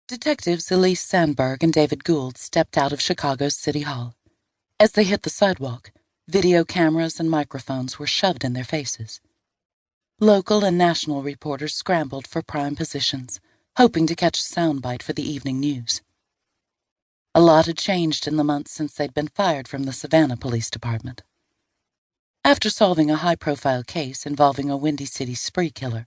Detectives Elise Sandburg and David Gould stepped out of Chicago's City Hall. As they hit the sidewalk, video cameras and microphones were shoved in their faces. Local and national reporters scrambled for prime positions, hoping to catch a soundbite for the evening news. A lot had changed in the months since they'd been fired from the Savannah Police Department. After solving a high-profile case involving a Windy City spree killer,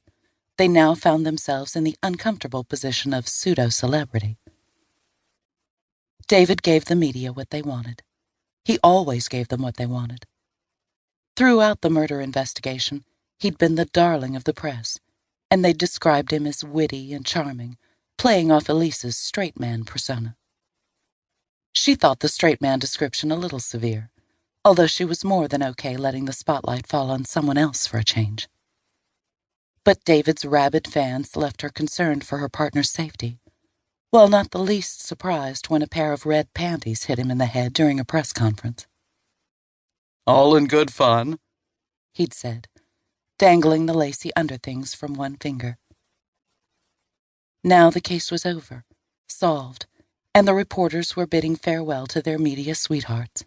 they now found themselves in the uncomfortable position of pseudo-celebrity. David gave the media what they wanted. He always gave them what they wanted. Throughout the murder investigation, he'd been the darling of the press, and they described him as witty and charming, playing off Elise's straight man persona. She thought the straight man description a little severe, although she was more than okay letting the spotlight fall on someone else for a change. But David's rabid fans left her concerned for her partner's safety, while not the least surprised when a pair of red panties hit him in the head during a press conference. "All in good fun," he'd said, dangling the lacy underthings from one finger. Now the case was over, solved, and the reporters were bidding farewell to their media sweethearts.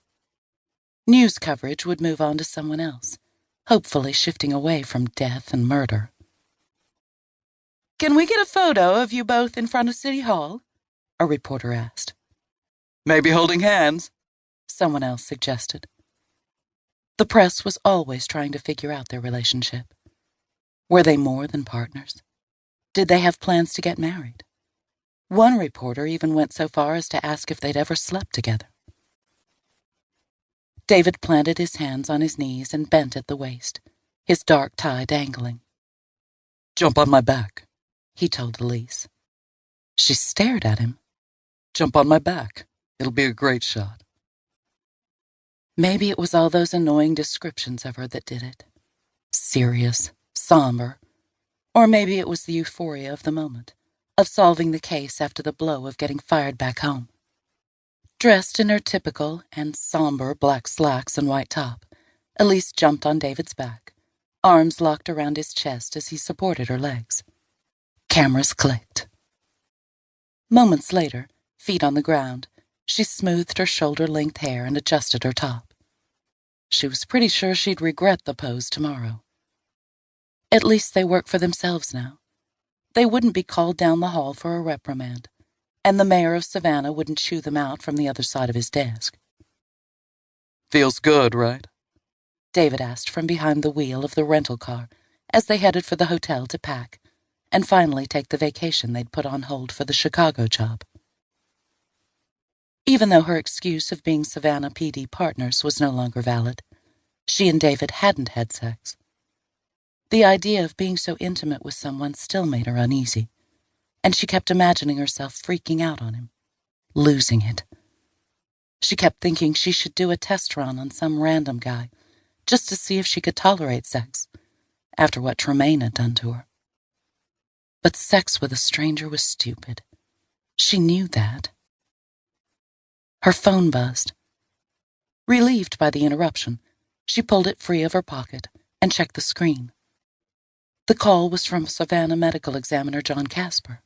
News coverage would move on to someone else, hopefully shifting away from death and murder. "Can we get a photo of you both in front of City Hall?" a reporter asked. "Maybe holding hands," someone else suggested. The press was always trying to figure out their relationship. Were they more than partners? Did they have plans to get married? One reporter even went so far as to ask if they'd ever slept together. David planted his hands on his knees and bent at the waist, his dark tie dangling. "Jump on my back," he told Elise. She stared at him. "Jump on my back. It'll be a great shot." Maybe it was all those annoying descriptions of her that did it. Serious, somber. Or maybe it was the euphoria of the moment, of solving the case after the blow of getting fired back home. Dressed in her typical and somber black slacks and white top, Elise jumped on David's back, arms locked around his chest as he supported her legs. Cameras clicked. Moments later, feet on the ground, she smoothed her shoulder-length hair and adjusted her top. She was pretty sure she'd regret the pose tomorrow. At least they worked for themselves now. They wouldn't be called down the hall for a reprimand, and the mayor of Savannah wouldn't chew them out from the other side of his desk. "Feels good, right?" David asked from behind the wheel of the rental car as they headed for the hotel to pack and finally take the vacation they'd put on hold for the Chicago job. Even though her excuse of being Savannah PD partners was no longer valid, she and David hadn't had sex. The idea of being so intimate with someone still made her uneasy, and she kept imagining herself freaking out on him, losing it. She kept thinking she should do a test run on some random guy, just to see if she could tolerate sex, after what Tremaine had done to her. But sex with a stranger was stupid. She knew that. Her phone buzzed. Relieved by the interruption, she pulled it free of her pocket and checked the screen. The call was from Savannah medical examiner John Casper.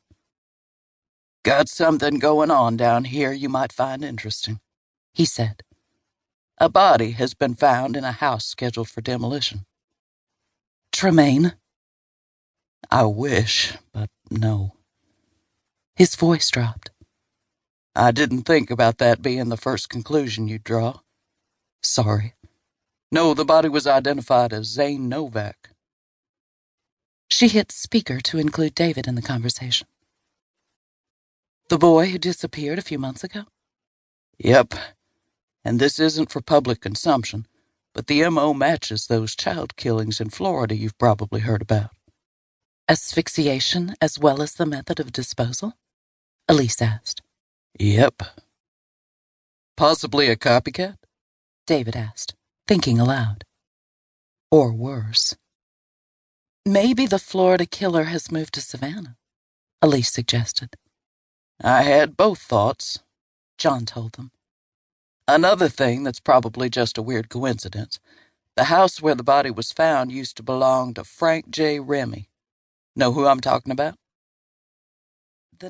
"Got something going on down here you might find interesting," he said. "A body has been found in a house scheduled for demolition." "Tremaine?" "I wish, but no." His voice dropped. "I didn't think about that being the first conclusion you'd draw. Sorry. No, the body was identified as Zane Novak." She hit speaker to include David in the conversation. "The boy who disappeared a few months ago?" "Yep. And this isn't for public consumption, but the M.O. matches those child killings in Florida you've probably heard about." "Asphyxiation as well as the method of disposal?" Elise asked. "Yep." "Possibly a copycat?" David asked, thinking aloud. Or worse. "Maybe the Florida killer has moved to Savannah," Elise suggested. "I had both thoughts," John told them. "Another thing that's probably just a weird coincidence. The house where the body was found used to belong to Frank J. Remy. Know who I'm talking about?" The